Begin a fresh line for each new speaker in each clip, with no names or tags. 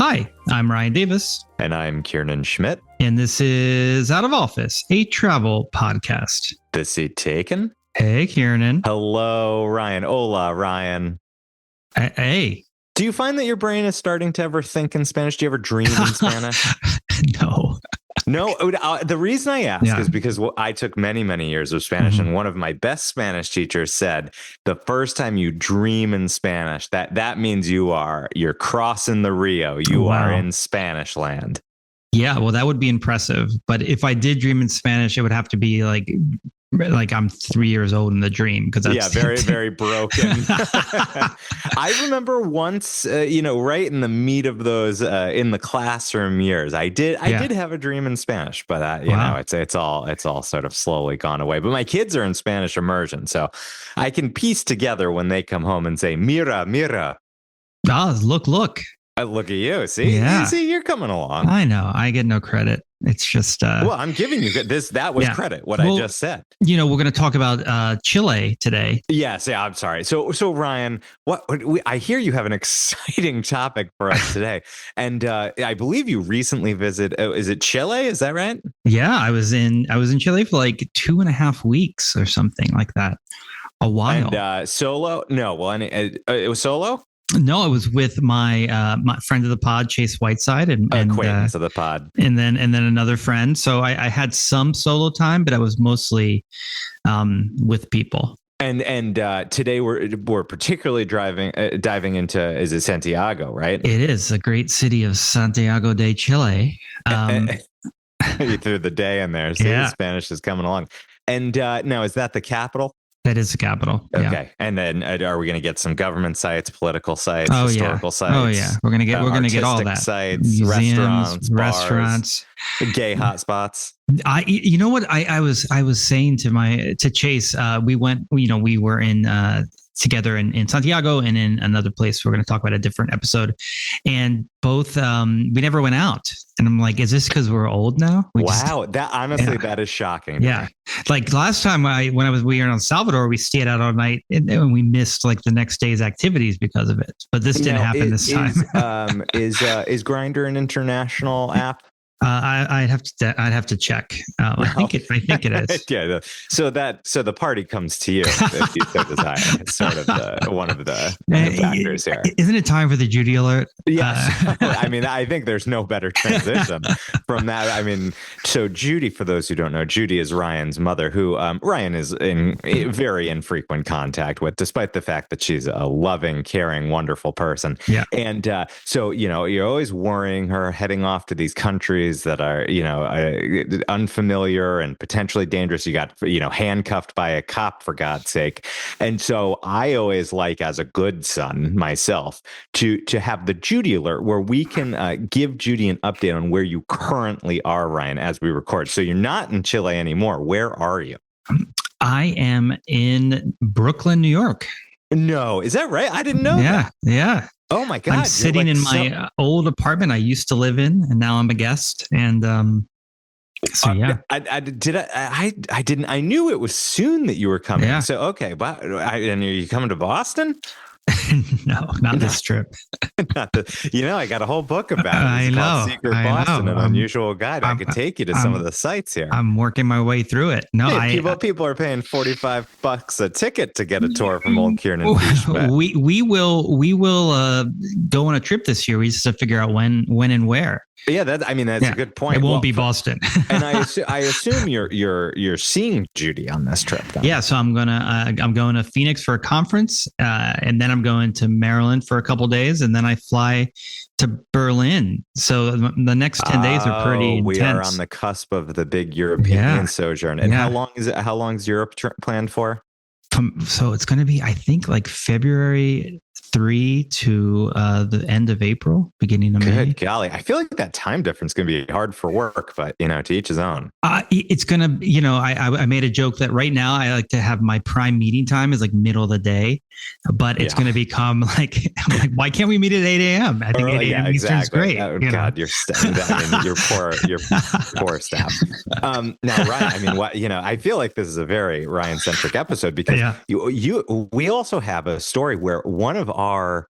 Hi, I'm Ryan Davis.
And I'm Kiernan Schmidt.
And this is Out of Office, a travel podcast.
The seat taken?
Hey, Kiernan.
Hello, Ryan. Hola, Ryan.
Hey.
Do you find that your brain is starting to ever think in Spanish? Do you ever dream in Spanish?
No.
No, the reason I ask is because I took many, many years of Spanish, and one of my best Spanish teachers said, the first time you dream in Spanish, that means you're crossing the Rio. You are in Spanish land. Yeah,
well, that would be impressive. But if I did dream in Spanish, it would have to be like I'm 3 years old in the dream, because that's
very, very broken. I remember once, right in the meat of those in the classroom years, I did have a dream in Spanish, but it's all sort of slowly gone away. But my kids are in Spanish immersion, so I can piece together when they come home and say "mira, mira."
Oh, look! Look
at you. See, you're coming along.
I know. I get no credit. It's just
well, I'm giving you this. That was credit. What I just said. We're
going to talk about Chile today.
Yes. Yeah. I'm sorry. So Ryan, I hear you have an exciting topic for us today, and I believe you recently visited. Is it Chile? Is that right?
Yeah, I was in Chile for like 2.5 weeks or something like that. A while.
And solo? No. Well, it was solo.
No, it was with my friend of the pod, Chase Whiteside, and
acquaintance of the pod,
and then another friend. So I had some solo time, but I was mostly with people.
And today we're particularly diving into, is it Santiago, right?
It is a great city of Santiago de Chile.
You threw the day in there, so the Spanish is coming along. And now, is that the capital?
That is the capital.
Okay. Yeah. And then are we going to get some government sites, political sites, historical sites?
Oh yeah. We're going to get all that.
Sites,
museums,
restaurants, gay hotspots.
You know what I was saying to Chase, we were in together in Santiago and in another place we're going to talk about a different episode, and both we never went out, and I'm like, is this because we're old now?
That is shocking.
Yeah, like last time we were in El Salvador, we stayed out all night and we missed like the next day's activities because of it, but this didn't happen this time.
Is Grindr an international app?
I'd have to check. I think it is.
Yeah. So the party comes to you if you so desire. It's sort of one of the factors here.
Isn't it time for the Judy alert?
Yes. I mean, I think there's no better transition from that. I mean, so Judy, for those who don't know, Judy is Ryan's mother, who Ryan is in very infrequent contact with, despite the fact that she's a loving, caring, wonderful person.
Yeah.
And so you're always worrying her heading off to these countries that are, unfamiliar and potentially dangerous. You got, handcuffed by a cop, for God's sake. And so I always like, as a good son myself, to have the Judy alert, where we can give Judy an update on where you currently are, Ryan, as we record. So you're not in Chile anymore. Where are you?
I am in Brooklyn, New York.
No, is that right? I didn't know that.
Yeah.
Oh my God!
I'm sitting in my old apartment I used to live in, and now I'm a guest. And
I didn't. I knew it was soon that you were coming.
Yeah.
So okay, and are you coming to Boston?
No, not this trip.
I got a whole book about it.
I know.
Called Secret Boston, an unusual guide. I could take you to some of the sites here.
I'm working my way through it. No,
people are paying $45 a ticket to get a tour from Old Kiernan.
We will go on a trip this year. We just have to figure out when and where.
Yeah, that's a good point.
It won't be Boston.
And I assume you're seeing Judy on this trip then.
Yeah, so I'm going to Phoenix for a conference, and then I'm going to Maryland for a couple of days, and then I fly to Berlin. So the next 10 days are pretty intense.
We are on the cusp of the big European sojourn. And how long is Europe planned for?
So it's going to be, I think, like February 3 to the end of April, beginning of May.
Good golly. I feel like that time difference is going to be hard for work, but, to each his own.
It's going to, I made a joke that right now I like to have my prime meeting time is like middle of the day, but it's going to become like, why can't we meet at 8 a.m.? I think 8 a.m. Eastern is great.
Oh, God, your poor staff. Now, Ryan, I feel like this is a very Ryan-centric episode because we also have a story where one of our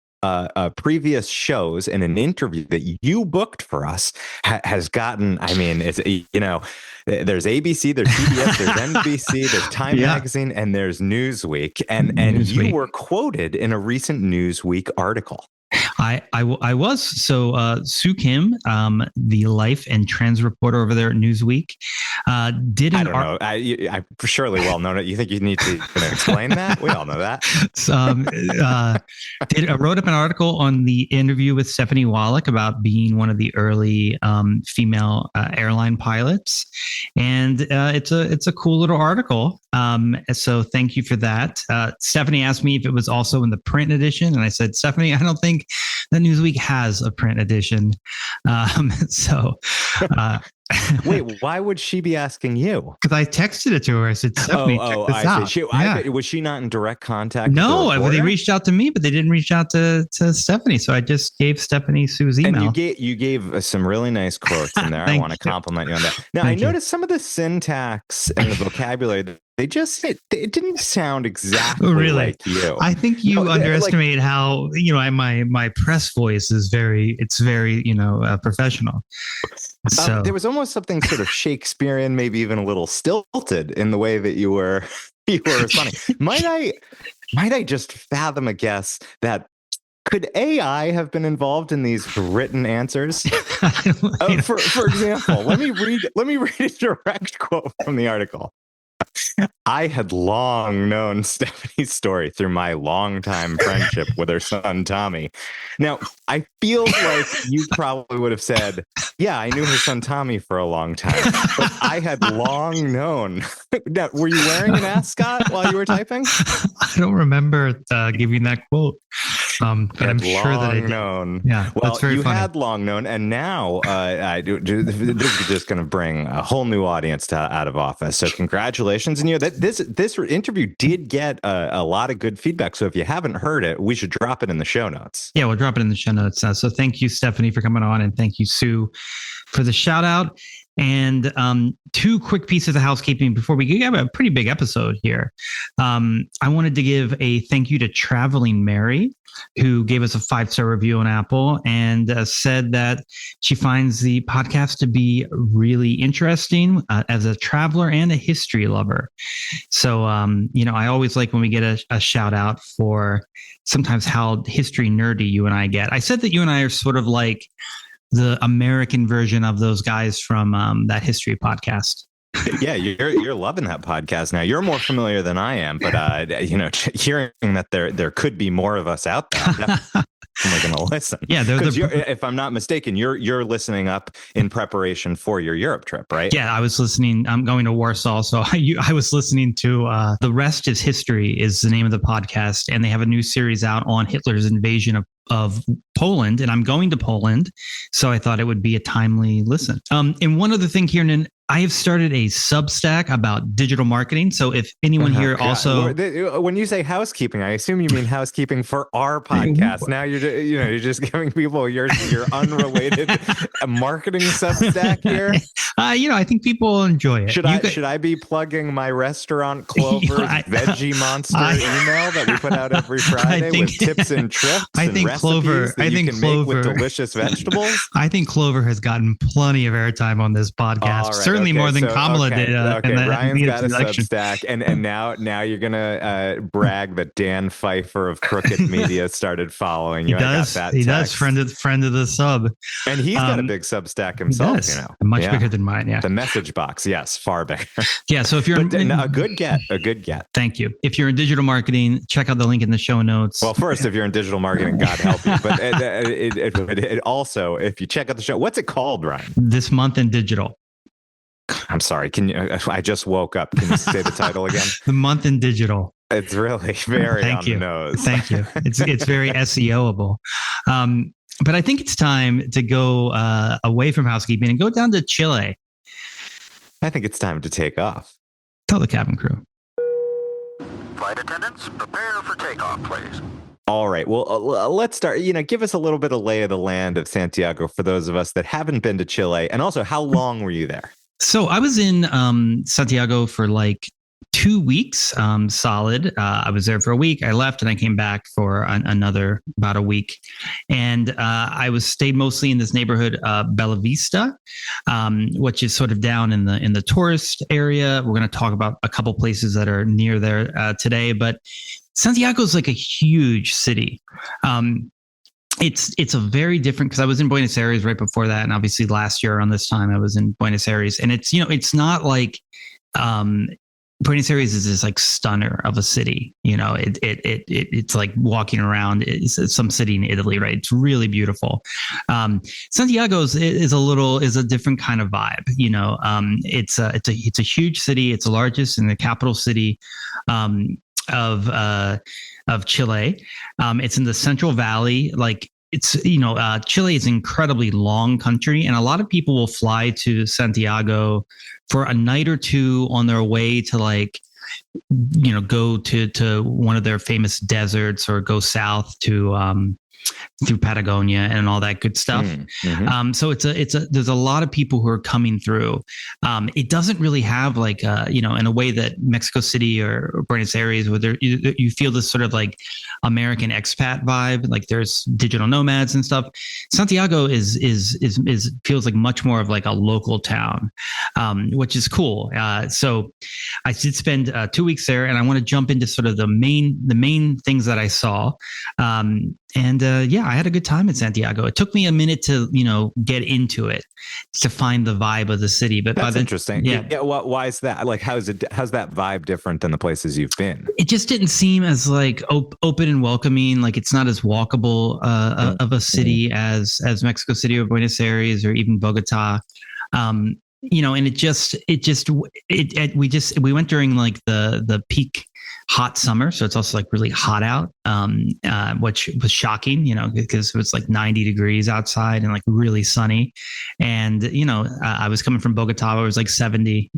previous shows and an interview that you booked for us has gotten, I mean, it's, there's ABC, there's CBS, there's NBC, there's Time Magazine, and there's Newsweek. And Newsweek. You were quoted in a recent Newsweek article.
I was. So Sue Kim, the life and trans reporter over there at Newsweek, did an
article. I surely well know it. You think you need to explain that? We all know that.
Wrote up an article on the interview with Stephanie Wallach about being one of the early female airline pilots, and it's a cool little article. So thank you for that. Stephanie asked me if it was also in the print edition, and I said, Stephanie, I don't think the Newsweek has a print edition.
Wait, why would she be asking you?
Because I texted it to her. I said, Stephanie, check this out.
Was she not in direct contact?
No, they reached out to me, but they didn't reach out to Stephanie. So I just gave Stephanie Sue's email.
And you gave some really nice quotes in there. I want to compliment you on that. Now, I noticed some of the syntax and the vocabulary. It didn't sound exactly like you.
I think you underestimate how, my press voice is very professional. So
there was almost something sort of Shakespearean, maybe even a little stilted in the way that you were responding. Might I just fathom a guess that could AI have been involved in these written answers? For example, let me read a direct quote from the article. I had long known Stephanie's story through my longtime friendship with her son, Tommy. Now, I feel like you probably would have said, yeah, I knew her son, Tommy, for a long time. But I had long known. Now, were you wearing an ascot while you were typing?
I don't remember giving that quote. But I'm sure that I did.
Known.
Yeah,
well,
that's very funny.
Had long known, and now this is just going to bring a whole new audience out of office. So congratulations, and this interview did get a lot of good feedback. So if you haven't heard it, we should drop it in the show notes.
Yeah, we'll drop it in the show notes. So thank you, Stephanie, for coming on, and thank you, Sue, for the shout out. And two quick pieces of housekeeping before we have a pretty big episode here. I wanted to give a thank you to Traveling Mary, who gave us a 5-star review on Apple and said that she finds the podcast to be really interesting as a traveler and a history lover. So, I always like when we get a shout out for sometimes how history nerdy you and I get. I said that you and I are sort of like the American version of those guys from that history podcast.
Yeah, you're loving that podcast now. You're more familiar than I am, but hearing that there could be more of us out there, I'm going to listen.
Yeah,
if I'm not mistaken, you're listening up in preparation for your Europe trip, right?
Yeah, I was listening. I'm going to Warsaw, so I was listening to "The Rest Is History" is the name of the podcast, and they have a new series out on Hitler's invasion of Poland, and I'm going to Poland, so I thought it would be a timely listen. And one other thing, Kieran, I have started a Substack about digital marketing. So if anyone here also,
when you say housekeeping, I assume you mean housekeeping for our podcast. Now you're just giving people your unrelated marketing Substack here.
I think people will enjoy it.
Should I be plugging my restaurant Clover's Veggie Monster email that we put out every Friday with tips and tricks?
I think Clover.
I think Clover make with delicious vegetables.
I think Clover has gotten plenty of airtime on this podcast. Certainly more than Kamala did.
Ryan's got a Substack, and now you're gonna brag that Dan Pfeiffer of Crooked Media started following you.
He does. Friend of the sub,
and he's got a big Substack himself.
Much bigger than mine. Yeah,
the message box. Yes, far bigger.
Yeah. So if you're
a good get.
Thank you. If you're in digital marketing, check out the link in the show notes.
Well, first, if you're in digital marketing, God help you. But it also, if you check out the show, what's it called, Ryan?
This Month in Digital.
I'm sorry. Can you? I just woke up. Can you say the title again?
The Month in Digital.
It's really very on the nose.
Thank you. It's very SEOable. But I think it's time to go away from housekeeping and go down to Chile.
I think it's time to take off.
Tell the cabin crew.
Flight attendants, prepare for takeoff, please.
All right. Well, let's start. Give us a little bit of lay of the land of Santiago for those of us that haven't been to Chile. And also, how long were you there?
So I was in Santiago for like 2 weeks solid. I was there for a week. I left and I came back for another about a week. And I stayed mostly in this neighborhood, Bella Vista, which is sort of down in the tourist area. We're going to talk about a couple places that are near there today, but Santiago is like a huge city. It's a very different, because I was in Buenos Aires right before that, and obviously last year around this time I was in Buenos Aires, and it's not like Buenos Aires is this like stunner of a city. It's like walking around. It's some city in Italy, right? It's really beautiful. Santiago is a different kind of vibe. It's a huge city. It's the largest and the capital city of Chile. It's in the Central Valley. Like Chile is an incredibly long country, and a lot of people will fly to Santiago for a night or two on their way to go to one of their famous deserts, or go south to through Patagonia and all that good stuff.
Mm-hmm.
So there's a lot of people who are coming through. It doesn't really have in a way that Mexico City or Buenos Aires, where you feel this sort of like American expat vibe. Like there's digital nomads and stuff. Santiago feels like much more of like a local town, which is cool. So I did spend 2 weeks there, and I want to jump into sort of the main things that I saw. I had a good time in Santiago. It took me a minute to, get into it, to find the vibe of the city. But
that's interesting. Yeah. Why is that? Like, how's that vibe different than the places you've been?
It just didn't seem as like open and welcoming. Like it's not as walkable of a city as Mexico City or Buenos Aires or even Bogota. And we went during like the peak hot summer, so it's also like really hot out, which was shocking, because it was like 90 degrees outside and like really sunny. And I was coming from Bogota, where it was like 70.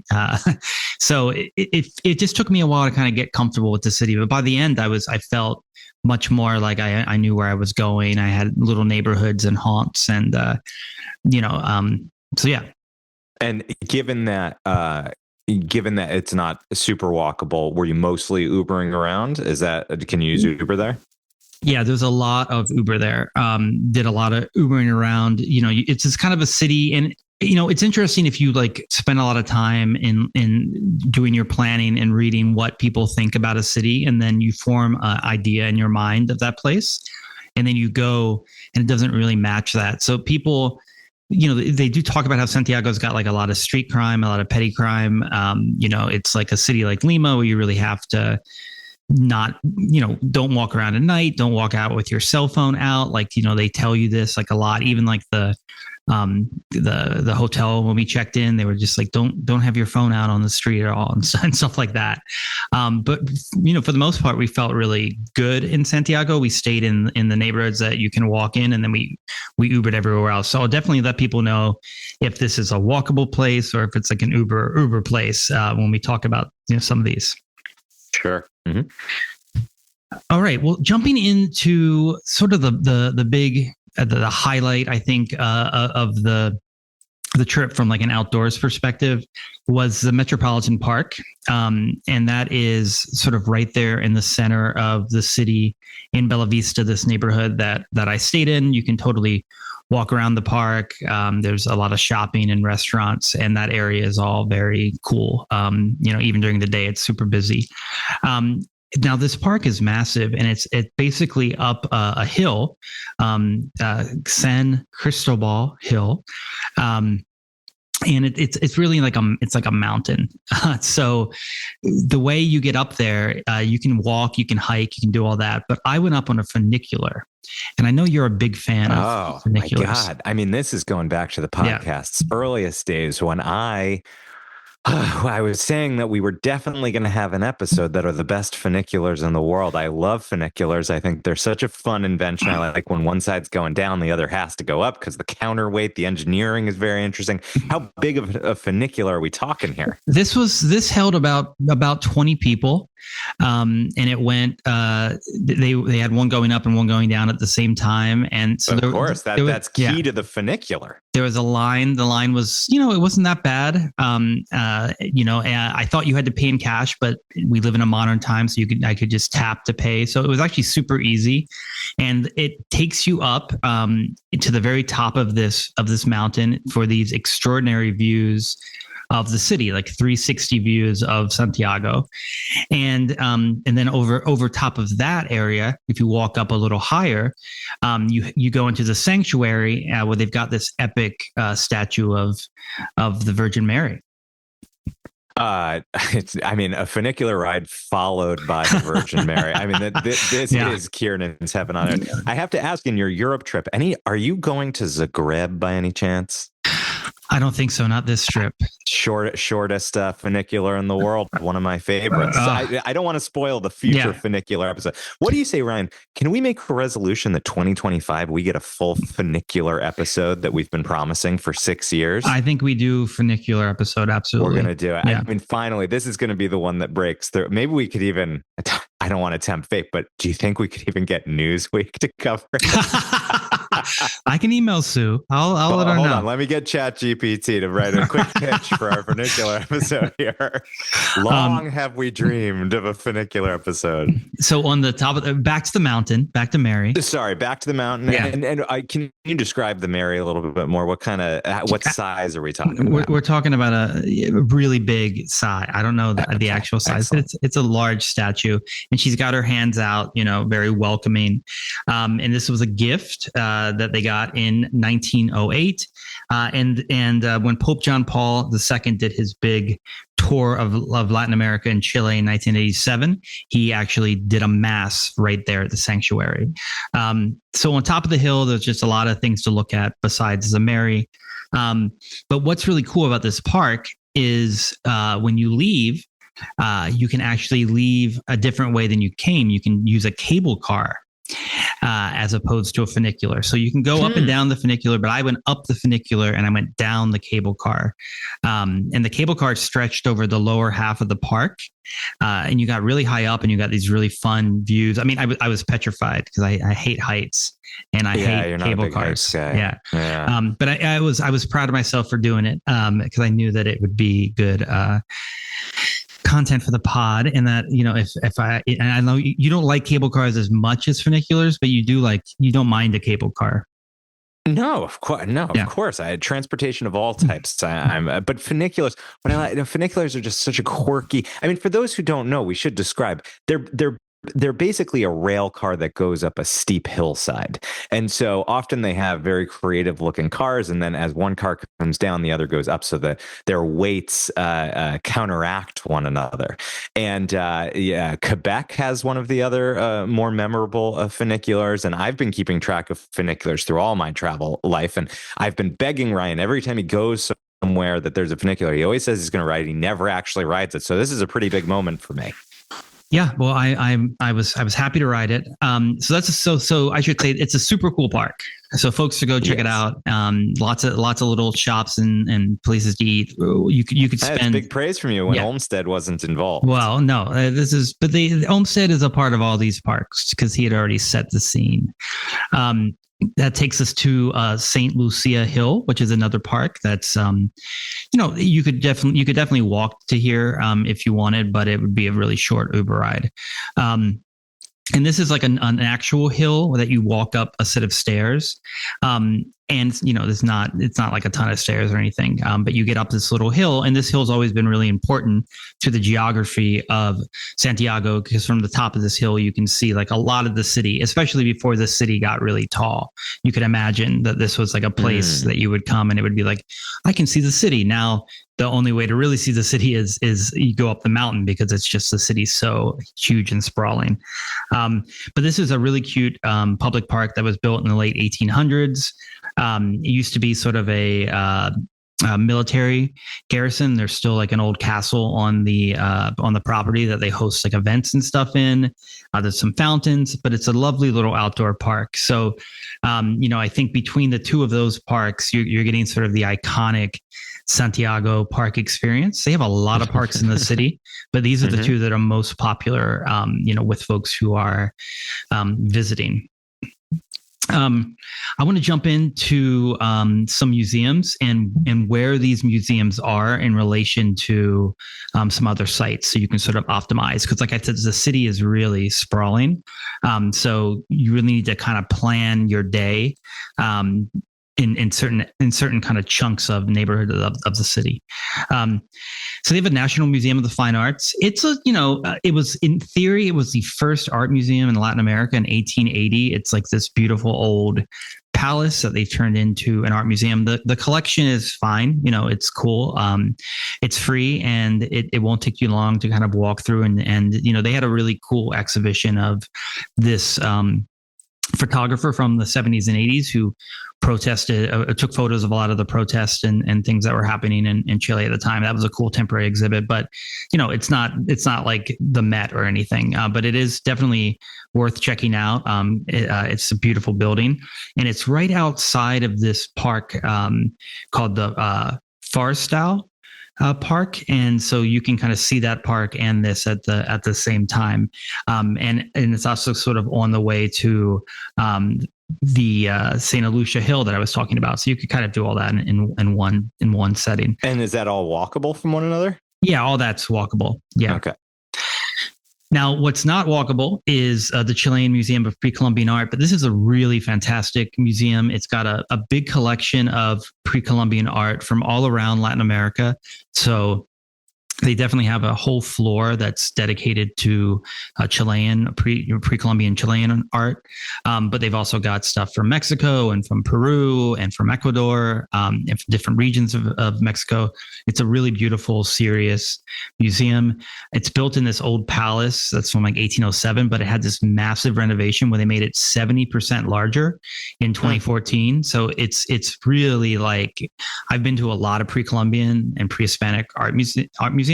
So it just took me a while to kind of get comfortable with the city. But by the end, I felt much more like I knew where I was going. I had little neighborhoods and haunts, and so yeah.
And given that it's not super walkable, were you mostly Ubering around? Can you use Uber there?
Yeah, there's a lot of Uber there. Did a lot of Ubering around. It's just kind of a city, and it's interesting if you like spend a lot of time in doing your planning and reading what people think about a city, and then you form an idea in your mind of that place, and then you go, and it doesn't really match that. So people, they do talk about how Santiago's got like a lot of street crime, a lot of petty crime. It's like a city like Lima, where you really have to not, don't walk around at night, don't walk out with your cell phone out. Like, they tell you this like a lot. Even like the hotel, when we checked in, they were just like, don't have your phone out on the street at all, and stuff like that. But for the most part, we felt really good in Santiago. We stayed in the neighborhoods that you can walk in, and then we Ubered everywhere else. So I'll definitely let people know if this is a walkable place or if it's like an Uber place when we talk about some of these.
Sure. Mm-hmm.
All right. Well, jumping into sort of the big the highlight, I think, of the trip from like an outdoors perspective was the Metropolitan Park. And that is sort of right there in the center of the city in Bella Vista, this neighborhood that I stayed in. You can totally walk around the park. There's a lot of shopping and restaurants, and that area is all very cool. Even during the day, it's super busy. Now, this park is massive, and it's basically up a hill, San Cristobal Hill, and it's really like a mountain. So the way you get up there, you can walk, you can hike, you can do all that. But I went up on a funicular, and I know you're a big fan of funiculars.
My God! I mean, this is going back to the podcast's earliest days when I was saying that we were definitely going to have an episode that are the best funiculars in the world. I love funiculars. I think they're such a fun invention. I like when one side's going down, the other has to go up because the counterweight, the engineering is very interesting. How big of a funicular are we talking here?
This held about 20 people. and it went. They had one going up and one going down at the same time, and so
of course that's key to the funicular.
There was a line. The line was, it wasn't that bad. I thought you had to pay in cash, but we live in a modern time, so I could just tap to pay. So it was actually super easy, and it takes you up to the very top of this mountain for these extraordinary views of the city, like 360 views of Santiago. And then over top of that area, if you walk up a little higher, you go into the sanctuary where they've got this epic statue of the Virgin Mary.
A funicular ride followed by the Virgin Mary. I mean, this is Kieran's heaven on earth. I have to ask, in your Europe trip, are you going to Zagreb by any chance?
I don't think so. Not this trip.
Shortest funicular in the world. One of my favorites. I don't want to spoil the future funicular episode. What do you say, Ryan? Can we make a resolution that 2025 we get a full funicular episode that we've been promising for 6 years?
I think we do funicular episode. Absolutely.
We're going to do it. Yeah. I mean, finally, this is going to be the one that breaks through. Maybe we could even, I don't want to tempt fate, but do you think we could even get Newsweek to cover it?
I can email Sue. I'll let her know. Hold on.
Let me get ChatGPT to write a quick pitch for our funicular episode here. Long have we dreamed of a funicular episode.
So on the top of back to the mountain, back to Mary.
Sorry, back to the mountain. Yeah. And can you describe the Mary a little bit more? What size are we talking about?
We're talking about a really big size. I don't know the actual size. It's a large statue, and she's got her hands out, very welcoming. And this was a gift that they got in 1908. And when Pope John Paul II did his big tour of Latin America and Chile in 1987, he actually did a mass right there at the sanctuary. So on top of the hill, there's just a lot of things to look at besides the Mary. But what's really cool about this park is when you leave, you can actually leave a different way than you came. You can use a cable car as opposed to a funicular. So you can go up and down the funicular, but I went up the funicular and I went down the cable car. And the cable car stretched over the lower half of the park. And you got really high up and you got these really fun views. I mean, I was petrified because I hate heights and I hate cable cars. Yeah. But I was proud of myself for doing it because I knew that it would be good content for the pod, and that if I know you don't like cable cars as much as funiculars, but you don't mind a cable car.
No, of course, Of course. I had transportation of all types. But funiculars. What I like, funiculars are just such a quirky. I mean, for those who don't know, we should describe. They're basically a rail car that goes up a steep hillside. And so often they have very creative looking cars. And then as one car comes down, the other goes up so that their weights counteract one another. And Quebec has one of the other more memorable funiculars. And I've been keeping track of funiculars through all my travel life. And I've been begging Ryan every time he goes somewhere that there's a funicular. He always says he's going to ride it. He never actually rides it. So this is a pretty big moment for me.
Yeah, well, I was happy to ride it. So I should say it's a super cool park. So folks to go check it out. Lots of little shops and places to eat. You could spend. That's
big praise from you when Olmsted wasn't involved.
Well, no, but the Olmsted is a part of all these parks because he had already set the scene. That takes us to St. Lucia Hill, which is another park that's, you could definitely walk to here if you wanted, but it would be a really short Uber ride. And this is like an actual hill that you walk up a set of stairs. And it's not like a ton of stairs or anything, but you get up this little hill, and this hill's always been really important to the geography of Santiago, because from the top of this hill, you can see like a lot of the city, especially before the city got really tall. You could imagine that this was like a place that you would come and it would be like, I can see the city. Now, the only way to really see the city is you go up the mountain because it's just the city's so huge and sprawling. But this is a really cute public park that was built in the late 1800s. It used to be sort of a military garrison. There's still like an old castle on the property that they host like events and stuff in. There's some fountains, but it's a lovely little outdoor park. So, I think between the two of those parks, you're getting sort of the iconic Santiago park experience. They have a lot of parks in the city, but these are the two that are most popular, with folks who are visiting. I want to jump into some museums and where these museums are in relation to some other sites, so you can sort of optimize. Because, like I said, the city is really sprawling, so you really need to kind of plan your day in certain kind of chunks of neighborhood of the city. So they have a National Museum of the Fine Arts. It's it was, in theory, it was the first art museum in Latin America in 1880. It's like this beautiful old palace that they've turned into an art museum. The collection is fine. It's cool. It's free, and it won't take you long to kind of walk through. And they had a really cool exhibition of this photographer from the 70s and 80s who protested, took photos of a lot of the protests and things that were happening in Chile at the time. That was a cool temporary exhibit, but it's not like the Met or anything, but it is definitely worth checking out. It's a beautiful building, and it's right outside of this park called the Forestal park, and so you can kind of see that park and this at the same time, and it's also sort of on the way to the Santa Lucia Hill that I was talking about. So you could kind of do all that in one setting.
And is that all walkable from one another?
Yeah, all that's walkable. Yeah.
Okay.
Now, what's not walkable is the Chilean Museum of Pre-Columbian Art, but this is a really fantastic museum. It's got a big collection of pre-Columbian art from all around Latin America. So they definitely have a whole floor that's dedicated to Chilean, pre-Columbian Chilean art. But they've also got stuff from Mexico and from Peru and from Ecuador and from different regions of Mexico. It's a really beautiful, serious museum. It's built in this old palace that's from like 1807, but it had this massive renovation where they made it 70% larger in 2014. So it's really like, I've been to a lot of pre-Columbian and pre-Hispanic art museums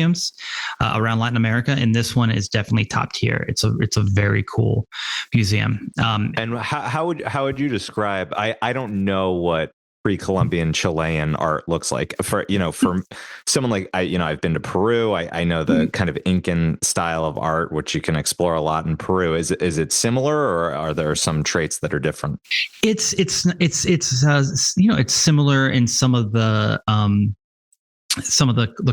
around Latin America, and this one is definitely top tier. It's a very cool museum.
And how would you describe? I don't know what pre-Columbian Chilean art looks like for someone like I've been to Peru. I know the kind of Incan style of art, which you can explore a lot in Peru. Is it similar, or are there some traits that are different?
It's similar in some of the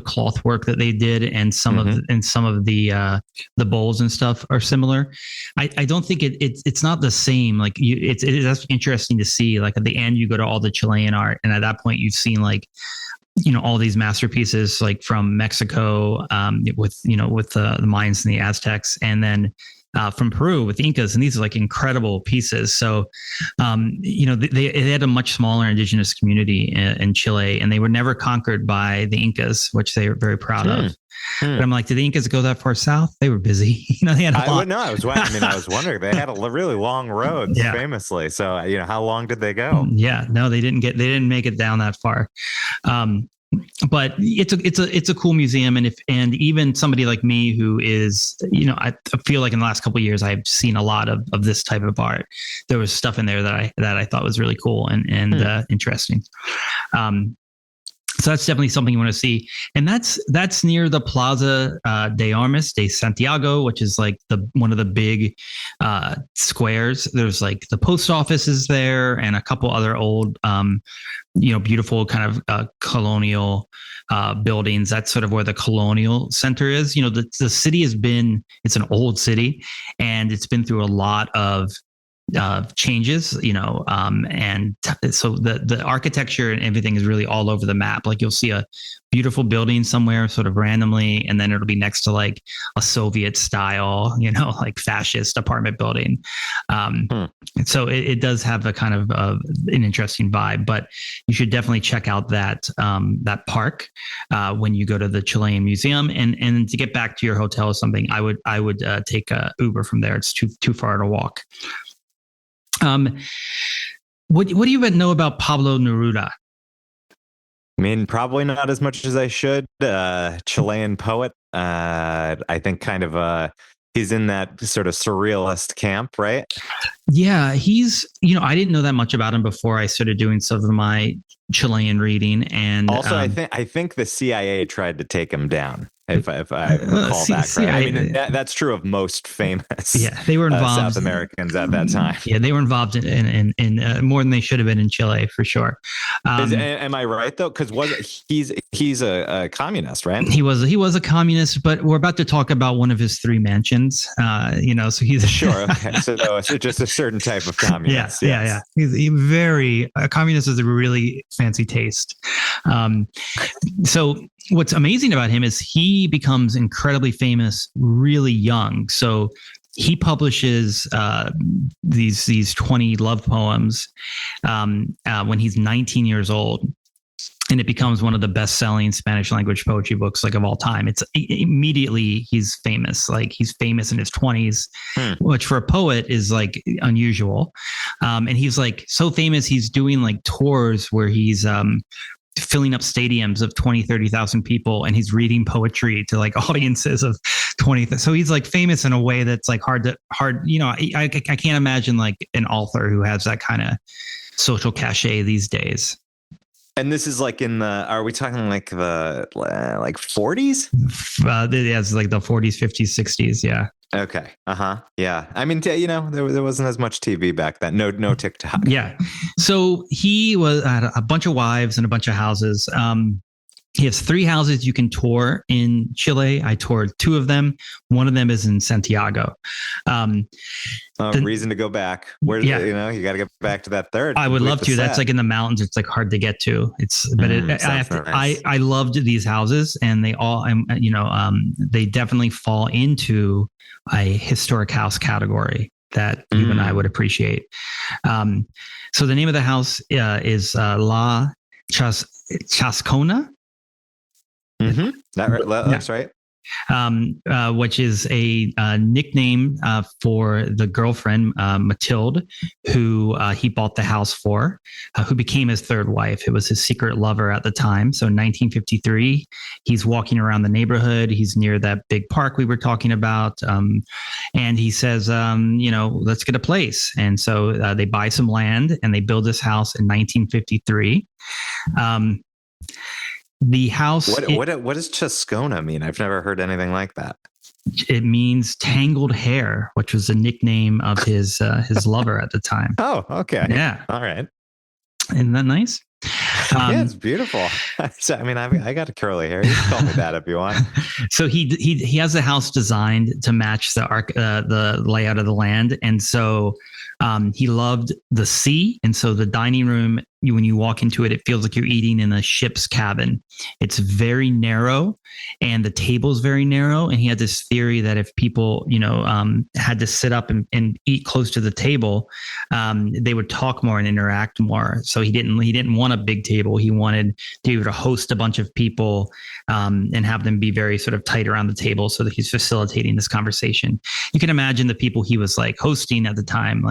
cloth work that they did, and some of the bowls and stuff are similar. I don't think it's not the same. Like it is interesting to see, like at the end you go to all the Chilean art, and at that point you've seen like all these masterpieces like from Mexico with the Mayans and the Aztecs, and then from Peru with the Incas, and these are like incredible pieces. So, they had a much smaller indigenous community in Chile, and they were never conquered by the Incas, which they were very proud of. But I'm like, did the Incas go that far south? They were busy. They had a lot.
I was wondering. They had a really long road, famously. So, how long did they go?
Yeah, no, they didn't make it down that far. But it's a cool museum, and even somebody like me who is, I feel like in the last couple of years I've seen a lot of this type of art. There was stuff in there that I thought was really cool and interesting. So that's definitely something you want to see, and that's near the Plaza de Armas de Santiago, which is like one of the big squares. There's like the post office is there, and a couple other old, beautiful kind of colonial buildings. That's sort of where the colonial center is. The city it's an old city, and it's been through a lot of changes, and so the architecture and everything is really all over the map. Like you'll see a beautiful building somewhere sort of randomly, and then it'll be next to like a Soviet style, like fascist apartment building. So it does have a kind of an interesting vibe, but you should definitely check out that park when you go to the Chilean Museum. And to get back to your hotel or something, I would take a Uber from there. It's too far to walk. What do you know about Pablo Neruda?
I mean, probably not as much as I should. Chilean poet. I think kind of he's in that sort of surrealist camp, right?
Yeah, he's, I didn't know that much about him before I started doing some of my Chilean reading. And
also, I think the CIA tried to take him down. If I recall that correctly. I mean, that's true of most famous
they were involved,
South Americans at that time.
Yeah, they were involved in more than they should have been in Chile, for sure.
Am I right, though? Because he's a communist, right?
He was a communist, but we're about to talk about one of his 3 mansions. So he's
sure. Okay, so it's just a certain type of communist.
Yeah. He's very a communist is a really fancy taste. So what's amazing about him is he becomes incredibly famous really young. So he publishes these 20 love poems when he's 19 years old. And it becomes one of the best-selling Spanish language poetry books of all time. It's immediately he's famous. He's famous in his 20s, which for a poet is unusual. And he's so famous. He's doing tours where he's filling up stadiums of 20, 30,000 people, and he's reading poetry to audiences of 20. So he's famous in a way that's hard. I can't imagine an author who has that kind of social cachet these days.
And this is are we talking the 40s?
It's the 40s, 50s, 60s. Yeah.
Okay. Yeah. I mean, there wasn't as much TV back then. No TikTok.
Yeah. So he had a bunch of wives and a bunch of houses. He has 3 houses you can tour in Chile. I toured 2 of them. One of them is in Santiago.
Reason to go back. Where's you got to get back to that third.
I would love to. That's in the mountains. It's hard to get to. I loved these houses, and they all, they definitely fall into a historic house category that you and I would appreciate. So the name of the house is La Chascona.
Mm-hmm. That's right.
Which is a nickname for the girlfriend, Mathilde, who he bought the house for, who became his 3rd wife. It was his secret lover at the time. So in 1953, he's walking around the neighborhood. He's near that big park we were talking about. And he says, let's get a place. And so they buy some land and they build this house in 1953. The house.
What does Chascona mean? I've never heard anything like that.
It means tangled hair, which was a nickname of his lover at the time.
Oh, okay.
Yeah.
All right.
Isn't that nice?
Yeah, it's beautiful. I mean, I got a curly hair. You can call me that if you want.
So he has the house designed to match the layout of the land, and so he loved the sea, and so the dining room, when you walk into it, it feels like you're eating in a ship's cabin. It's very narrow, and the table's very narrow. And he had this theory that if people, had to sit up and eat close to the table, they would talk more and interact more. So he didn't want a big table. He wanted to be able to host a bunch of people and have them be very sort of tight around the table, so that he's facilitating this conversation. You can imagine the people he was hosting at the time,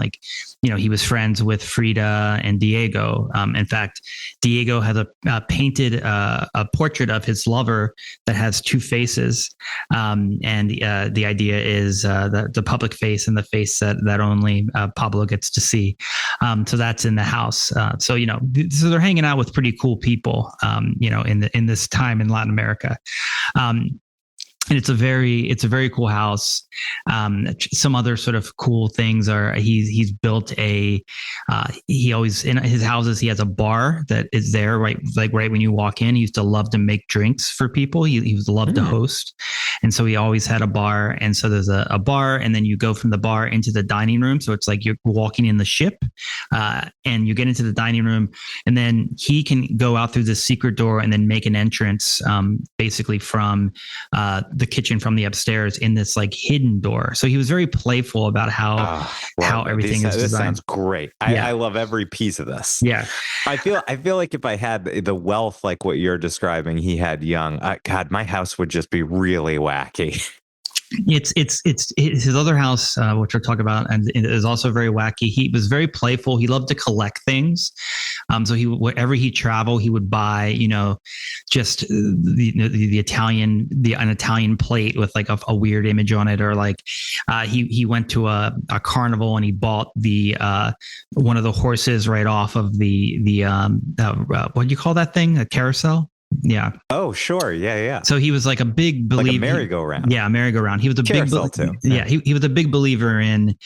he was friends with Frida and Diego. In fact, Diego has painted a portrait of his lover that has 2 faces. And the idea is the public face and the face that only Pablo gets to see. So that's in the house. So they're hanging out with pretty cool people, in this time in Latin America. And it's a very cool house. Some other sort of cool things are he's built he always, in his houses, he has a bar that is there right when you walk in. He used to love to make drinks for people. He used to love to host, and so he always had a bar. And so there's a bar, and then you go from the bar into the dining room. So it's like you're walking in the ship, and you get into the dining room, and then he can go out through the secret door and then make an entrance, basically from the kitchen from the upstairs in this hidden door. So he was very playful about how everything is designed.
This sounds great. I love every piece of this.
Yeah.
I feel like if I had the wealth like what you're describing he had young, God, my house would just be really wacky.
It's his other house, which we'll talk about, and it is also very wacky. He was very playful. He loved to collect things. So wherever he traveled, he would buy, just the an Italian plate with like a weird image on it, or like he went to a carnival and he bought the one of the horses right off of the what do you call that thing? A carousel? Yeah.
Oh, sure. Yeah.
So he was like a big believer.
Like a merry-go-round.
Yeah, merry-go-round. He was a
Carousel
big
too.
Yeah, he was a big believer in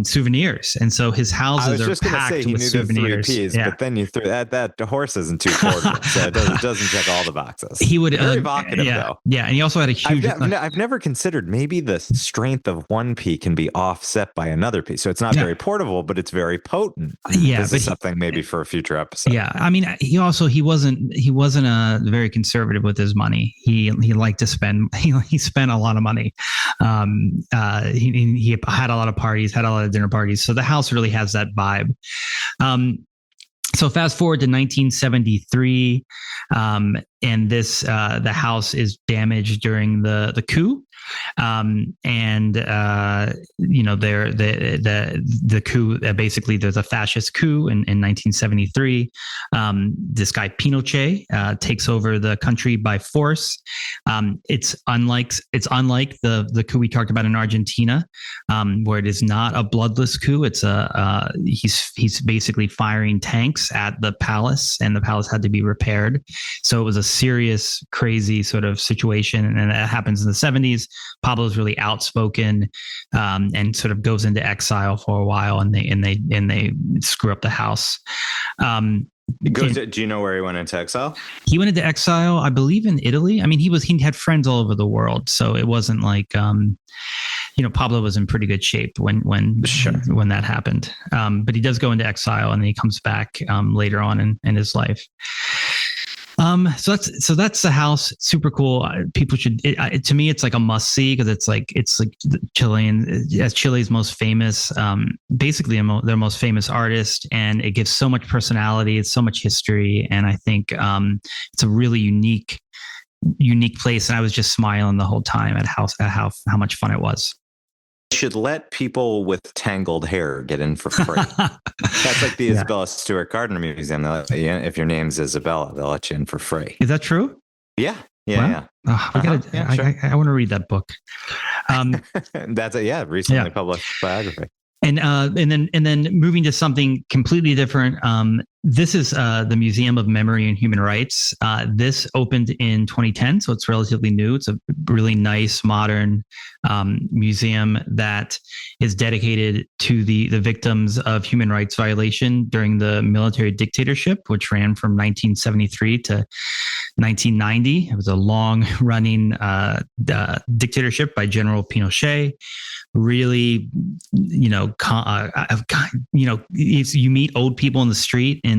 souvenirs, and so his houses are packed with souvenirs.
The 3 Ps, but then you threw that the horse isn't too portable, so it doesn't check all the boxes.
He would
very evocative though.
Yeah, and he also had a huge.
I've never considered maybe the strength of one P can be offset by another P, so it's not very portable, but it's very potent.
Yeah,
this is something maybe for a future episode.
Yeah, I mean, he wasn't very conservative with his money. He liked to spend. He spent a lot of money. He had a lot of parties, had a lot of dinner parties. So the house really has that vibe. So fast forward to 1973, and the house is damaged during the coup. The coup, basically there's a fascist coup in 1973. This guy Pinochet takes over the country by force. It's unlike the coup we talked about in Argentina, where it is not a bloodless coup. It's he's basically firing tanks at the palace, and the palace had to be repaired. So it was a serious, crazy sort of situation, and that happens in the 70s. Pablo's really outspoken, and sort of goes into exile for a while, and they screw up the house.
Do you know where he went into exile?
He went into exile, I believe, in Italy. I mean, he had friends all over the world, so it wasn't like Pablo was in pretty good shape when that happened. But he does go into exile, and then he comes back later on in his life. So that's the house. Super cool. People should. To me, it's like a must see, because it's like Chile's most famous, basically their most famous artist, and it gives so much personality. It's so much history, and I think it's a really unique place. And I was just smiling the whole time at how much fun it was.
Should let people with tangled hair get in for free. That's like the Isabella Stewart Gardner Museum. If your name's Isabella, they'll let you in for free.
Is that true?
Yeah.
Wow. Sure. I want to read that book.
That's a recently published biography.
And then moving to something completely different. This is the Museum of Memory and Human Rights. This opened in 2010, so it's relatively new. It's a really nice, modern museum that is dedicated to the victims of human rights violation during the military dictatorship, which ran from 1973 to 1990. It was a long-running dictatorship by General Pinochet. Really, you meet old people in the street in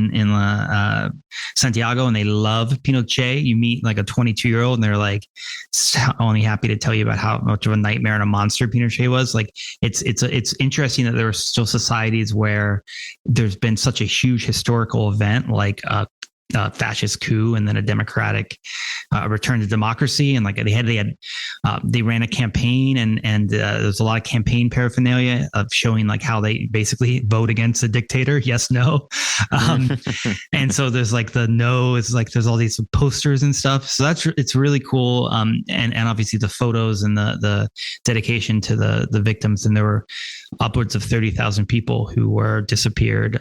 Santiago, and they love Pinochet. You meet like a 22-year-old, and they're like only happy to tell you about how much of a nightmare and a monster Pinochet was. Like it's interesting that there are still societies where there's been such a huge historical event like fascist coup and then a democratic return to democracy, and like they ran a campaign, and there's a lot of campaign paraphernalia of showing like how they basically vote against the dictator, yes, no, and so there's like the no is like there's all these posters and stuff, so it's really cool, and obviously the photos and the dedication to the victims, and there were upwards of 30,000 people who were disappeared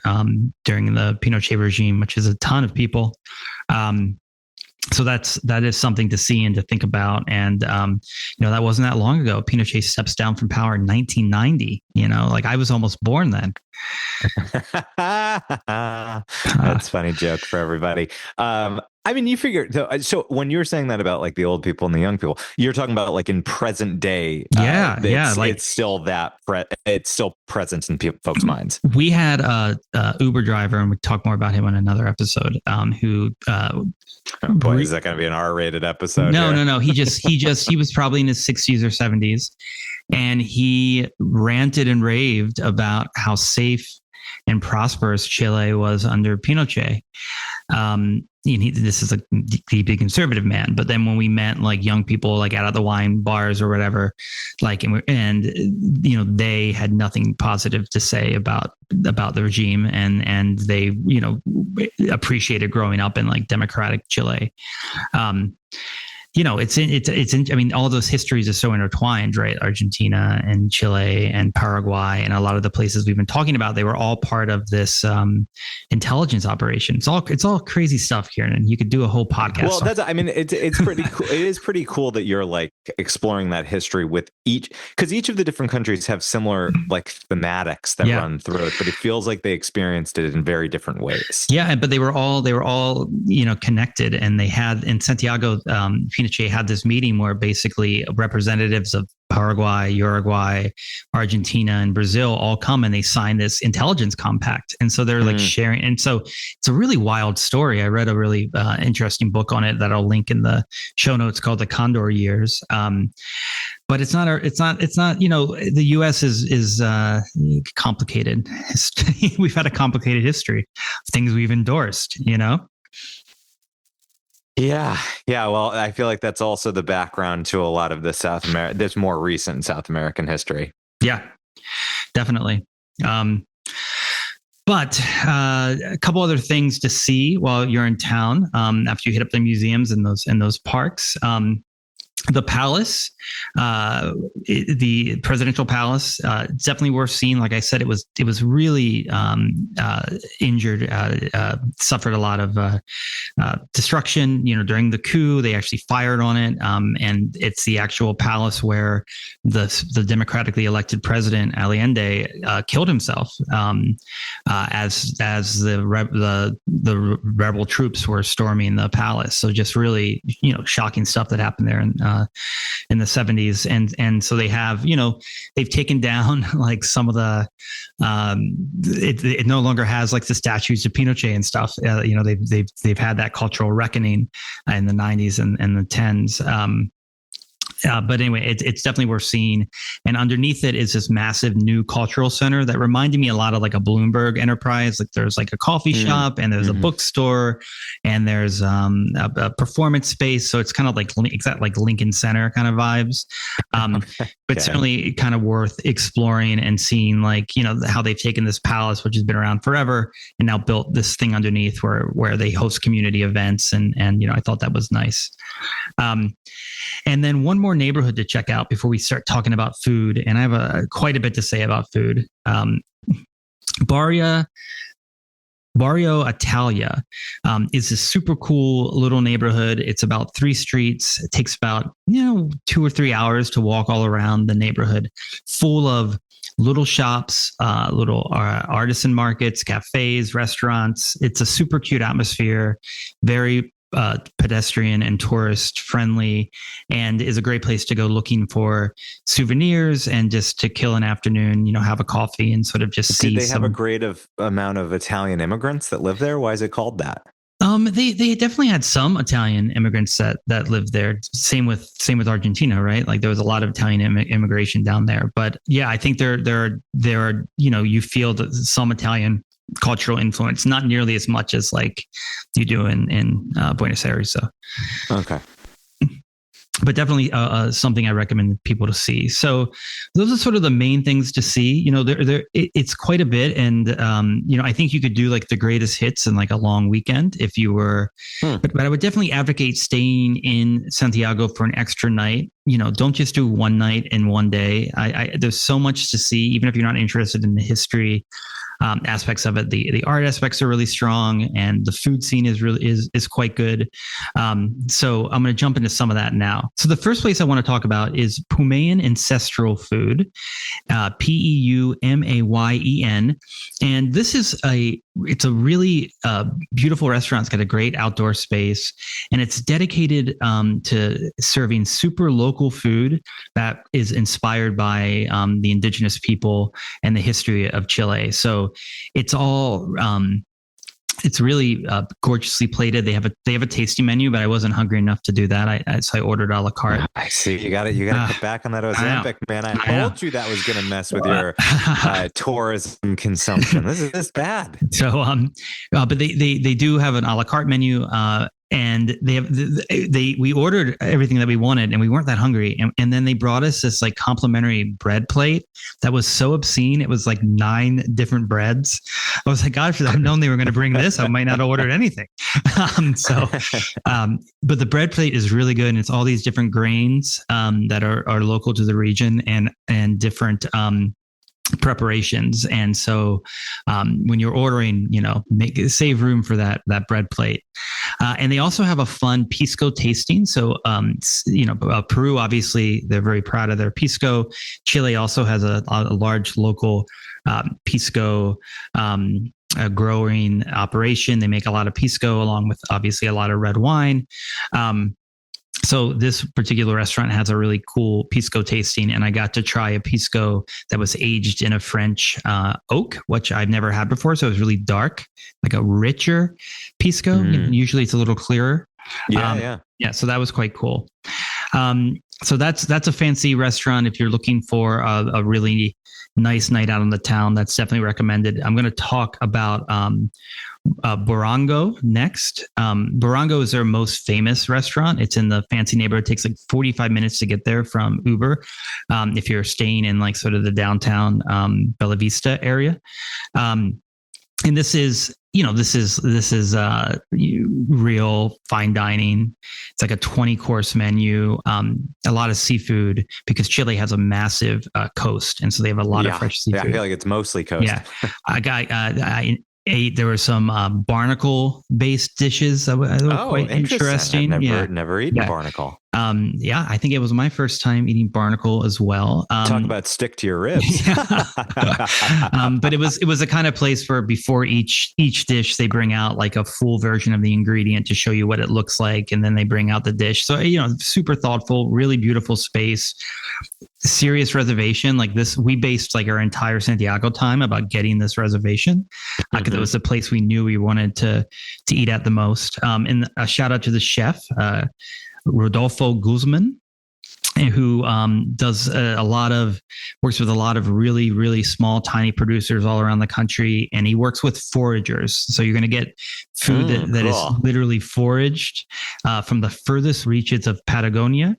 during the Pinochet regime, which is a ton of people. So that is something to see and to think about. And, that wasn't that long ago. Pinochet steps down from power in 1990, like I was almost born then.
That's a funny joke for everybody. I mean, you figure, so when you were saying that about like the old people and the young people, you're talking about like in present day. It's still it's still present in folks' minds.
We had a Uber driver, and we talk more about him on another episode, who,
is that going to be an R-rated episode?
No. He was probably in his 60s or 70s, and he ranted and raved about how safe and prosperous Chile was under Pinochet. This is a deeply conservative man. But then when we met like young people like out at the wine bars or whatever, like they had nothing positive to say about the regime, and they appreciated growing up in like democratic Chile. I mean, all those histories are so intertwined, right? Argentina and Chile and Paraguay and a lot of the places we've been talking about, they were all part of this intelligence operation. It's all crazy stuff here, and you could do a whole podcast.
Well, it's pretty cool. It is pretty cool that you're like exploring that history with because each of the different countries have similar like thematics that run through it, but it feels like they experienced it in very different ways.
Yeah, but they were all connected, and they had in Santiago. Pinochet had this meeting where basically representatives of Paraguay, Uruguay, Argentina, and Brazil all come and they sign this intelligence compact. And so they're like sharing. And so it's a really wild story. I read a really interesting book on it that I'll link in the show notes called The Condor Years. But it's not, the U.S. is complicated. We've had a complicated history of things we've endorsed,
Yeah. Well, I feel like that's also the background to a lot of the this more recent South American history.
Yeah, definitely. But a couple other things to see while you're in town after you hit up the museums and those parks. The palace, the presidential palace, definitely worth seeing. Like I said, it was really injured, suffered a lot of destruction. During the coup, they actually fired on it, and it's the actual palace where the democratically elected president Allende killed himself as the rebel troops were storming the palace. So just really shocking stuff that happened there in the 70s, and so they have they've taken down like some of the it no longer has like the statues of Pinochet and stuff. They've had that cultural reckoning in the 90s and the 10s. But anyway, it's definitely worth seeing. And underneath it is this massive new cultural center that reminded me a lot of like a Bloomberg enterprise. Like there's like a coffee shop, and there's a bookstore, and there's a performance space. So it's kind of like Lincoln Center kind of vibes. But certainly kind of worth exploring and seeing like, how they've taken this palace, which has been around forever, and now built this thing underneath where they host community events. And I thought that was nice. And then one more neighborhood to check out before we start talking about food. And I have quite a bit to say about food. Barrio Italia is a super cool little neighborhood. It's about 3 streets. It takes about 2 or 3 hours to walk all around the neighborhood, full of little shops, little artisan markets, cafes, restaurants. It's a super cute atmosphere, very pedestrian and tourist friendly, and is a great place to go looking for souvenirs and just to kill an afternoon, have a coffee and sort of just see.
Did they have a great amount of Italian immigrants that live there? Why is it called that?
They definitely had some Italian immigrants that lived there. Same with Argentina, right? Like there was a lot of Italian immigration down there. But yeah, I think there are you feel some Italian cultural influence, not nearly as much as like you do in Buenos Aires. So,
okay.
But definitely something I recommend people to see. So those are sort of the main things to see. It's quite a bit. And, I think you could do like the greatest hits in like a long weekend if you were, but I would definitely advocate staying in Santiago for an extra night. Don't just do one night in one day. There's so much to see, even if you're not interested in the history aspects of it. The art aspects are really strong, and the food scene is quite good. So I'm going to jump into some of that now. So the first place I want to talk about is Peumayén Ancestral Food, Peumayén, and this is it's a really beautiful restaurant. It's got a great outdoor space, and it's dedicated to serving super local food that is inspired by the indigenous people and the history of Chile. So it's all It's really gorgeously plated. They have a tasty menu, but I wasn't hungry enough to do that. So I ordered a la carte.
I see. You got to cut back on that Ozempic, man. I told you that was going to mess with your tourism consumption. This is bad.
So, but they do have an a la carte menu. And we ordered everything that we wanted, and we weren't that hungry. And then they brought us this like complimentary bread plate that was so obscene. It was like 9 different breads. I was like, God, if I'd known they were going to bring this, I might not have ordered anything. But the bread plate is really good, and it's all these different grains that are local to the region and different preparations. And so when you're ordering, save room for that bread plate. And they also have a fun pisco tasting. So, Peru, obviously, they're very proud of their pisco. Chile also has a large local pisco growing operation. They make a lot of pisco along with obviously a lot of red wine. So this particular restaurant has a really cool pisco tasting, and I got to try a pisco that was aged in a French oak, which I've never had before. So it was really dark, like a richer pisco. Usually it's a little clearer. Yeah. So that was quite cool. So that's a fancy restaurant. If you're looking for a really nice night out on the town, that's definitely recommended. I'm going to talk about Boragó next. Boragó is their most famous restaurant. It's in the fancy neighborhood. It takes like 45 minutes to get there from Uber. If you're staying in like sort of the downtown Bella Vista area. And this is real fine dining. It's like a 20-course menu, a lot of seafood because Chile has a massive coast, and so they have a lot of fresh seafood.
Yeah, I feel like it's mostly coast.
Yeah, I ate. There were some barnacle-based dishes that were quite interesting.
I've never eaten barnacle.
I think it was my first time eating barnacle as well.
Talk about stick to your ribs.
But it was a kind of place where before each dish, they bring out like a full version of the ingredient to show you what it looks like. And then they bring out the dish. So, super thoughtful, really beautiful space, serious reservation like this. We based like our entire Santiago time about getting this reservation because it was the place we knew we wanted to eat at the most. And a shout out to the chef, Rodolfo Guzman, who works with a lot of really, really small, tiny producers all around the country. And he works with foragers. So you're going to get food that is literally foraged from the furthest reaches of Patagonia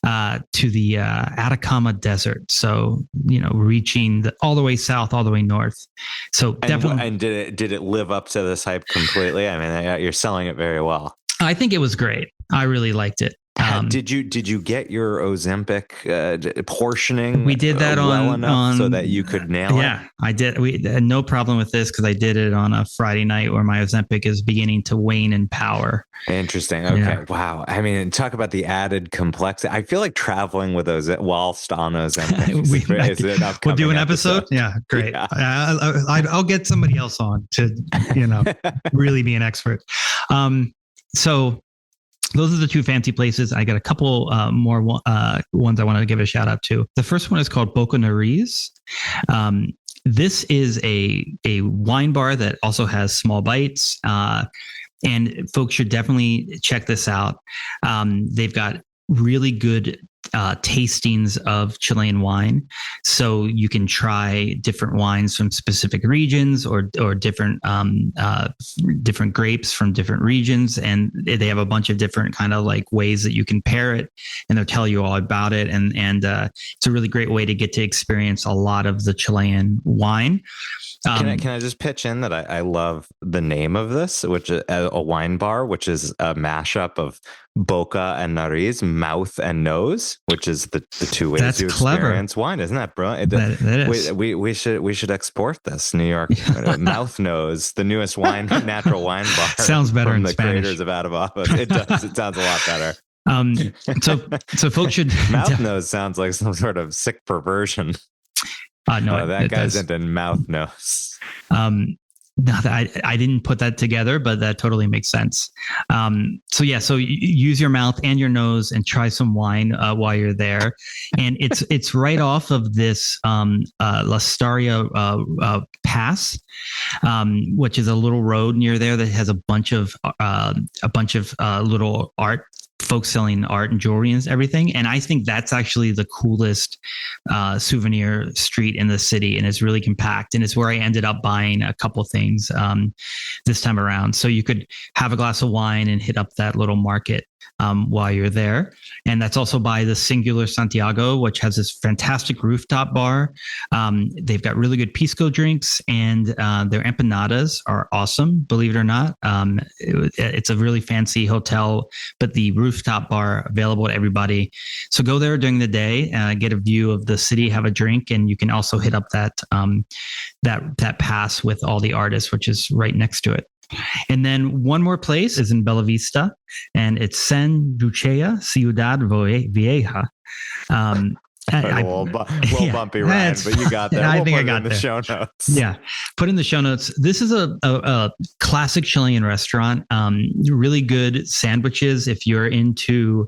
to the Atacama Desert. So, reaching all the way south, all the way north. So definitely.
And did it live up to this hype completely? I mean, you're selling it very well.
I think it was great. I really liked it.
Did you get your Ozempic portioning?
We did that on
so that you could nail it.
Yeah, I did. We had no problem with this because I did it on a Friday night where my Ozempic is beginning to wane in power.
Interesting. Okay. Yeah. Wow. I mean, talk about the added complexity. I feel like traveling with those whilst on Ozempic.
We'll do an episode. Yeah, great. Yeah. I'll get somebody else on to really be an expert. So those are the 2 fancy places. I got a couple more ones I want to give a shout out to. The first one is called Bocanáriz. This is a wine bar that also has small bites, and folks should definitely check this out. They've got really good tastings of Chilean wine, so you can try different wines from specific regions or different grapes from different regions, and they have a bunch of different kind of like ways that you can pair it, and they'll tell you all about it, and it's a really great way to get to experience a lot of the Chilean wine. Can
I just pitch in that I love the name of this, which is a wine bar, which is a mashup of boca and nariz, mouth and nose, which is the 2 ways
That's
to
clever.
Experience wine. Isn't that brilliant?
That is.
We should export this. New York Mouth Nose, the newest natural wine bar.
Sounds better
from
in
the
Spanish.
Creators of Out of Office. It does. It sounds a lot better.
So folks should
mouth nose sounds like some sort of sick perversion.
No,
that guy's into mouth nose.
No, I didn't put that together, but that totally makes sense. So use your mouth and your nose and try some wine while you're there. And it's right off of this La Staria Pass, which is a little road near there that has a bunch of little art. Folks selling art and jewelry and everything. And I think that's actually the coolest souvenir street in the city. And it's really compact. And it's where I ended up buying a couple things this time around. So you could have a glass of wine and hit up that little market while you're there. And that's also by the Singular Santiago, which has this fantastic rooftop bar. They've got really good pisco drinks, and their empanadas are awesome, believe it or not. It's a really fancy hotel, but the rooftop bar available to everybody. So go there during the day, get a view of the city, have a drink, and you can also hit up that pass with all the artists, which is right next to it. And then one more place is in Bella Vista, and it's Sanguchería, Ciudad, Vieja.
A little bumpy, Ryan, but you got there.
I think I got
in the show notes.
Yeah, put in the show notes. This is a classic Chilean restaurant. Really good sandwiches if you're into,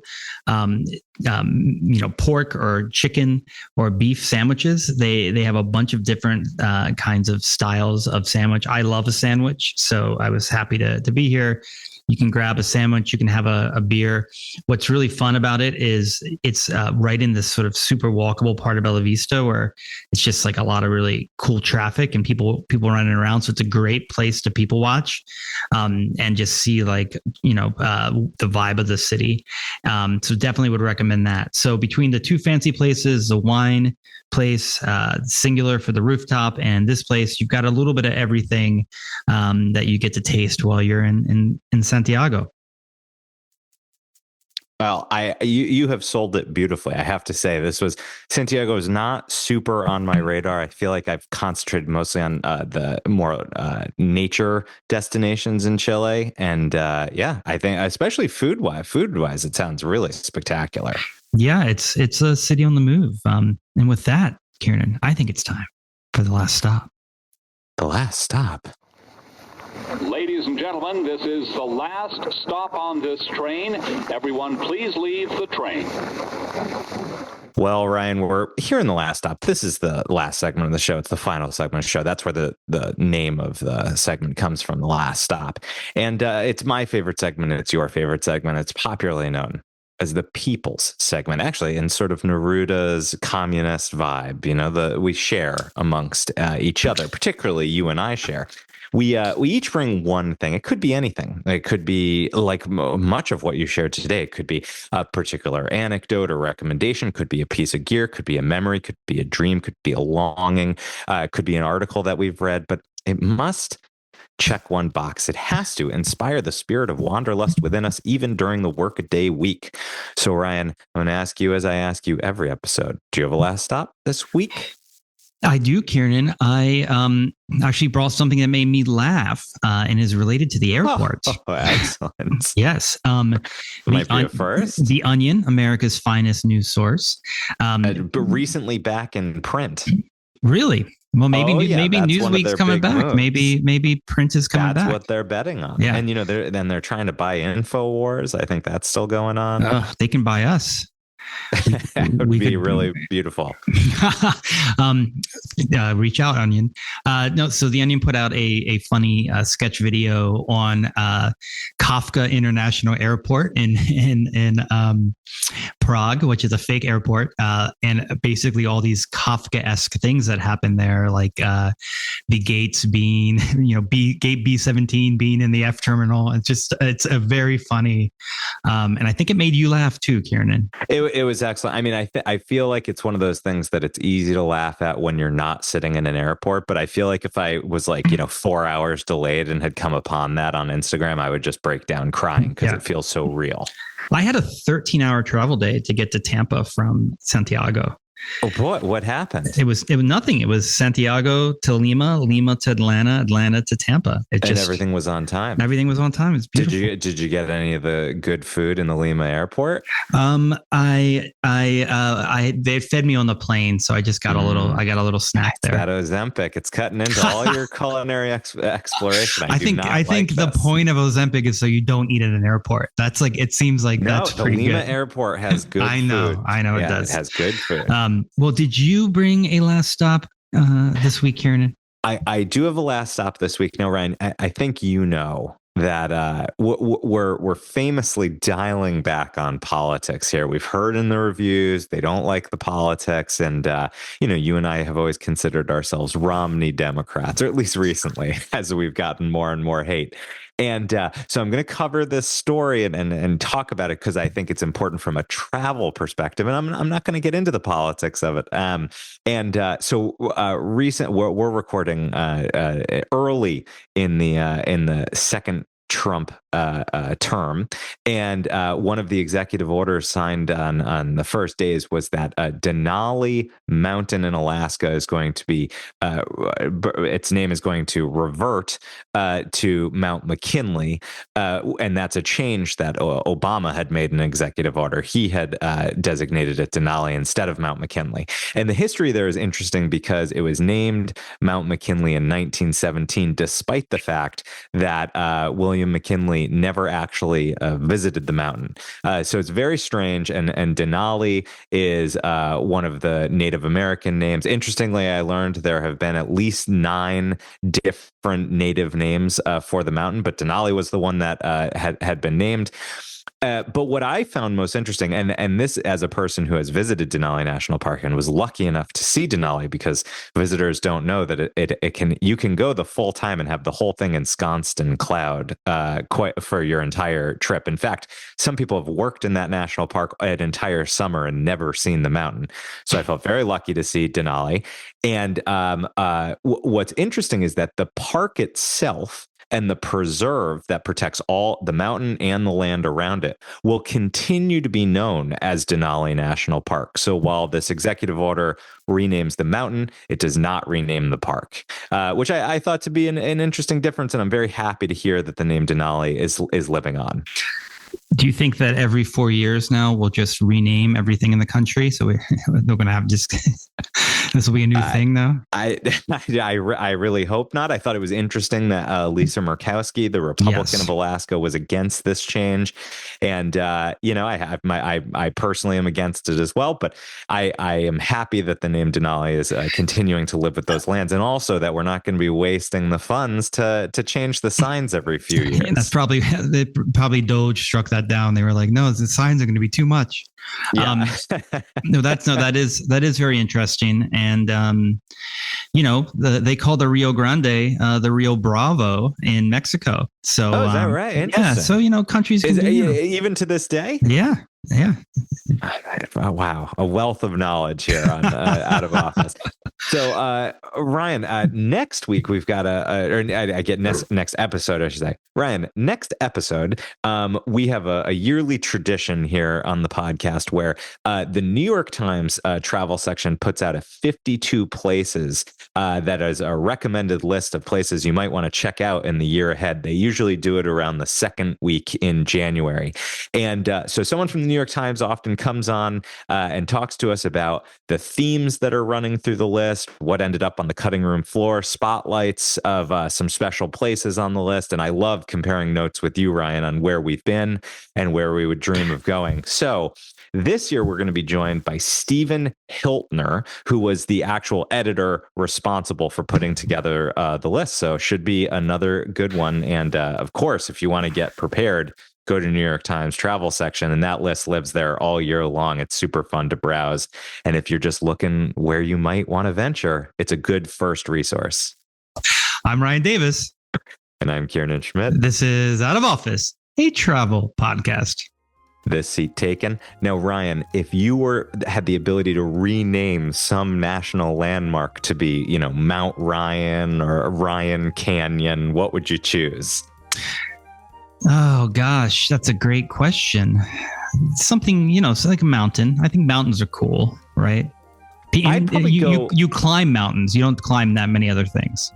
pork or chicken or beef sandwiches. They have a bunch of different kinds of styles of sandwich. I love a sandwich, so I was happy to be here. You can grab a sandwich. You can have a beer. What's really fun about it is it's right in this sort of super walkable part of Bella Vista where it's just like a lot of really cool traffic and people running around. So it's a great place to people watch and just see the vibe of the city. So definitely would recommend that. So between the two fancy places, the wine place, Singular for the rooftop, and this place, you've got a little bit of everything that you get to taste while you're in Santiago.
Well, you have sold it beautifully. I have to say, Santiago is not super on my radar. I feel like I've concentrated mostly on the more nature destinations in Chile, and I think especially food wise, it sounds really spectacular.
Yeah, it's a city on the move. And with that, Kieran, I think it's time for the last stop.
The last stop.
Ladies and gentlemen, this is the last stop on this train. Everyone, please leave the train.
Well, Ryan, we're here in the last stop. This is the last segment of the show. It's the final segment of the show. That's where the name of the segment comes from, the last stop. And it's my favorite segment. It's your favorite segment. It's popularly known as the people's segment, actually, in sort of Neruda's communist vibe, we share amongst each other, particularly you and I share. We each bring one thing. It could be anything. It could be like much of what you shared today. It could be a particular anecdote or recommendation, could be a piece of gear, could be a memory, could be a dream, could be a longing, could be an article that we've read, but it must check one box. It has to inspire the spirit of wanderlust within us, even during the workaday week. So, Ryan, I'm going to ask you, as I ask you every episode, do you have a last stop this week?
I do, Kieran. I actually brought something that made me laugh and is related to the airport.
Oh, excellent.
Yes.
Might be a first.
The Onion, America's finest news source.
But recently back in print.
Really? Well, maybe Newsweek's coming back.
Moves.
Maybe print is coming back.
That's what they're betting on.
Yeah.
And they're trying to buy InfoWars. I think that's still going on.
They can buy us.
That would be really beautiful.
Reach out, Onion. So the Onion put out a funny sketch video on Kafka International Airport in Prague, which is a fake airport, and basically all these Kafka-esque things that happen there, like the gates being, gate B17 being in the F terminal. It's a very funny, and I think it made you laugh too, Kieran.
It was excellent. I mean, I feel like it's one of those things that it's easy to laugh at when you're not sitting in an airport. But I feel like if I was 4 hours delayed and had come upon that on Instagram, I would just break down crying because it feels so real.
I had a 13-hour travel day to get to Tampa from Santiago.
Oh boy, what happened?
It was nothing. It was Santiago to Lima, Lima to Atlanta, Atlanta to Tampa.
And everything was on time.
Everything was on time. It's beautiful.
Did you get any of the good food in the Lima airport?
They fed me on the plane, so I just got I got a little snack there.
That Ozempic, it's cutting into all your culinary exploration.
I think the point of Ozempic is so you don't eat at an airport. That's like, it seems like that's pretty good.
The Lima airport has good food.
I know
it
does.
It has good food.
Well, did you bring a last stop this week, Kieran?
I do have a last stop this week. Now, Ryan, I think you know that we're famously dialing back on politics here. We've heard in the reviews they don't like the politics, and you and I have always considered ourselves Romney Democrats, or at least recently, as we've gotten more and more hate. And so I'm going to cover this story and talk about it because I think it's important from a travel perspective, and I'm not going to get into the politics of it. We're recording early in the second Trump term, and one of the executive orders signed on the first days was that Denali Mountain in Alaska is going to be its name is going to revert to Mount McKinley, and that's a change that Obama had made in an executive order. He had designated it Denali instead of Mount McKinley, and the history there is interesting because it was named Mount McKinley in 1917, despite the fact that William McKinley never actually visited the mountain. So it's very strange. And Denali is one of the Native American names. Interestingly, I learned there have been at least 9 different native names for the mountain, but Denali was the one that had been named. But what I found most interesting, and this as a person who has visited Denali National Park and was lucky enough to see Denali, because visitors don't know that you can go the full time and have the whole thing ensconced in cloud quite for your entire trip. In fact, some people have worked in that national park an entire summer and never seen the mountain. So I felt very lucky to see Denali. And what's interesting is that the park itself and the preserve that protects all the mountain and the land around it will continue to be known as Denali National Park. So while this executive order renames the mountain, it does not rename the park, which I thought to be an interesting difference. And I'm very happy to hear that the name Denali is living on.
Do you think that every 4 years now we'll just rename everything in the country? So we're going to have just this will be a new thing now. I
really hope not. I thought it was interesting that Lisa Murkowski, the Republican of Alaska, was against this change, and I personally am against it as well. But I am happy that the name Denali is continuing to live with those lands, and also that we're not going to be wasting the funds to change the signs every few years.
That's probably Doge struck that down. They were like, no, the signs are going to be too much.
Yeah.
That is very interesting. And, they call the Rio Grande, the Rio Bravo in Mexico. So,
is that right?
Yeah. So, countries can
even to this day.
Yeah. Yeah.
Wow. A wealth of knowledge here on Out of Office. So, Ryan, next week we've got next episode, I should say. Ryan, next episode, we have a yearly tradition here on the podcast where the New York Times travel section puts out a 52 places that is a recommended list of places you might want to check out in the year ahead. They usually do it around the second week in January. And so someone from the New York Times often comes on and talks to us about the themes that are running through the list, what ended up on the cutting room floor, spotlights of some special places on the list. And I love comparing notes with you, Ryan, on where we've been and where we would dream of going. So this year, we're going to be joined by Stephen Hiltner, who was the actual editor responsible for putting together the list. So should be another good one. And of course, if you want to get prepared, go to New York Times travel section, and that list lives there all year long. It's super fun to browse. And if you're just looking where you might want to venture, it's a good first resource.
I'm Ryan Davis.
And I'm Kieran Schmidt.
This is Out of Office, a travel podcast.
This seat taken. Now, Ryan, if you had the ability to rename some national landmark to be, Mount Ryan or Ryan Canyon, what would you choose?
Oh, gosh, that's a great question. Something, it's like a mountain. I think mountains are cool, right?
I'd probably
you climb mountains. You don't climb that many other things.